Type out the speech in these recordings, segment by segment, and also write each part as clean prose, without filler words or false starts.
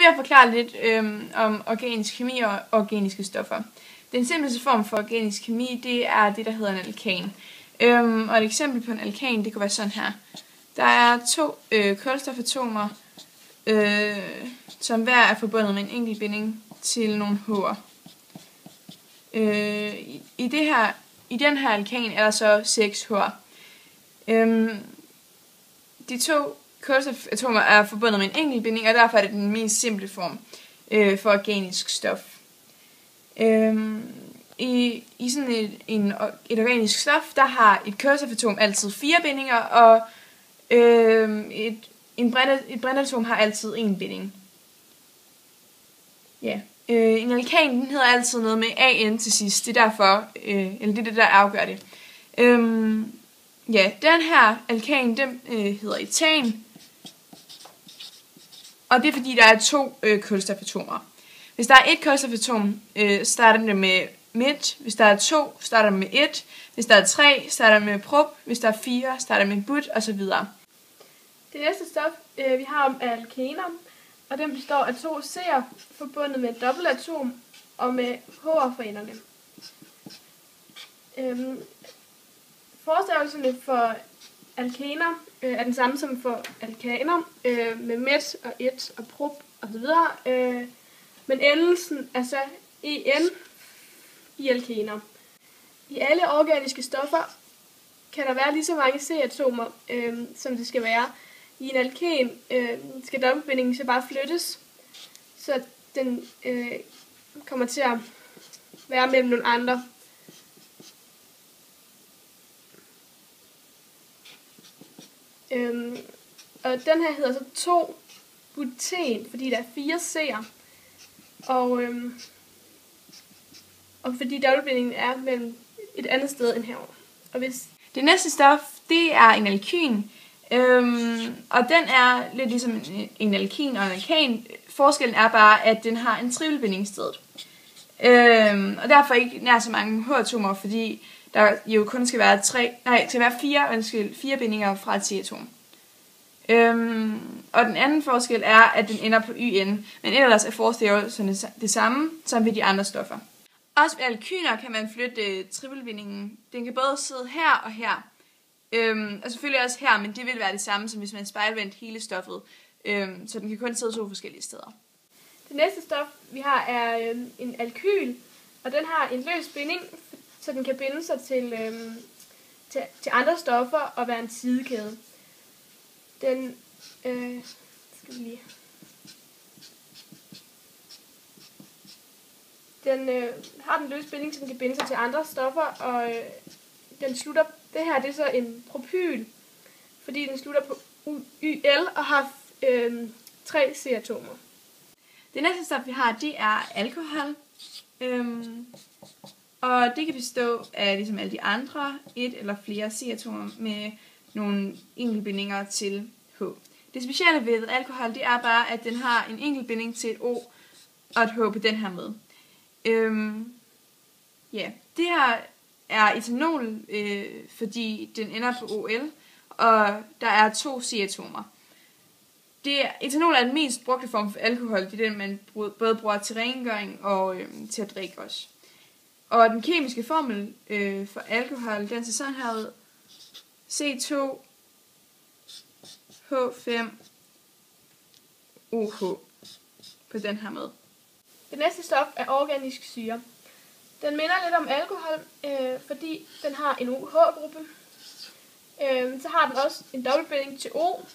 jeg forklare lidt om organisk kemi og organiske stoffer. Den simpleste form for organisk kemi, det er det, der hedder en alkan. Og et eksempel på en alkan, det kan være sådan her. Der er to kulstofatomer, som hver er forbundet med en enkelt binding til nogle H'er. I den her alkan er der så 6 H'er. De to kulstofatomer er forbundet med en enkelt binding, og derfor er det den mest simple form for organisk stof. I sådan et organisk stof, der har et kulstofatom altid 4 bindinger, og et brintatom har altid 1 binding. Ja. En alkan, den hedder altid noget med AN til sidst. Det er derfor, eller det er det, der afgør det. Ja, den her alkan, den hedder etan. Og det er fordi, der er 2 kulstofatomer. Hvis der er 1 kulstofatom, starter det med mit. Hvis der er 2, starter det med 1. Hvis der er 3, starter det med prop. Hvis der er 4, starter det med but, osv. Det næste stof, vi har om, er alkaner. Og den består af 2 C'er forbundet med et dobbeltatom og med H'er for enderne. Forstavelserne for alkaner er den samme som for alkaner, med met og et og prop osv. Men endelsen er så en i alkaner. I alle organiske stoffer kan der være lige så mange C-atomer, som det skal være. I en alkan skal dobbeltbindingen så bare flyttes, så den kommer til at være mellem nogle andre. Og den her hedder så 2-buten, fordi der er 4 C'er, og fordi dobbeltbindingen er mellem et andet sted end herovre. Og hvis det næste stof, det er en alkyn, og den er lidt ligesom en alkin og en alkan. Forskellen er bare, at den har en trippelbinding i stedet. Og derfor ikke nær så mange H-atomer, fordi der jo kun skal være 4 bindinger fra et C-atom. Og den anden forskel er, at den ender på YN, men ellers er forstavelserne det samme som ved de andre stoffer. Også ved alkyner kan man flytte trippelbindingen. Den kan både sidde her og her. Og selvfølgelig også her, men det vil være det samme, som hvis man spejlvendt hele stoffet. Så den kan kun sidde 2 forskellige steder. Det næste stof, vi har, er en alkyl, og den har en løs binding, så den kan binde sig til andre stoffer og være en sidekæde. Den har den løse binding, så den kan binde sig til andre stoffer, og den slutter. Det her, det er så en propyl, fordi den slutter på YL og har 3 C-atomer. Det næste stof, vi har, det er alkohol. Og det kan bestå af, ligesom alle de andre, 1 eller flere C-atomer med nogle enkeltbindinger til H. Det specielle ved alkohol, det er bare, at den har en enkeltbinding til et O og et H på den her måde. Det her er etanol, fordi den ender på OL, og der er 2 C-atomer. Etanol er den mest brugte form for alkohol. Det er den, man både bruger til rengøring og til at drikke også. Og den kemiske formel for alkohol, den ser sådan her ud. C2H5OH på den her måde. Det næste stof er organisk syre. Den minder lidt om alkohol, fordi den har en OH-gruppe. Så har den også en dobbeltbinding til O.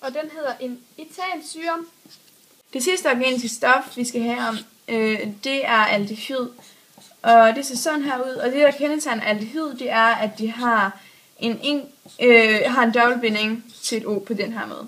Og den hedder en etansyre. Det sidste organiske stof, vi skal have om, det er aldehyd. Og det ser sådan her ud. Og det, der kendetegner aldehyd, det er, at de har en dobbeltbinding til et O på den her måde.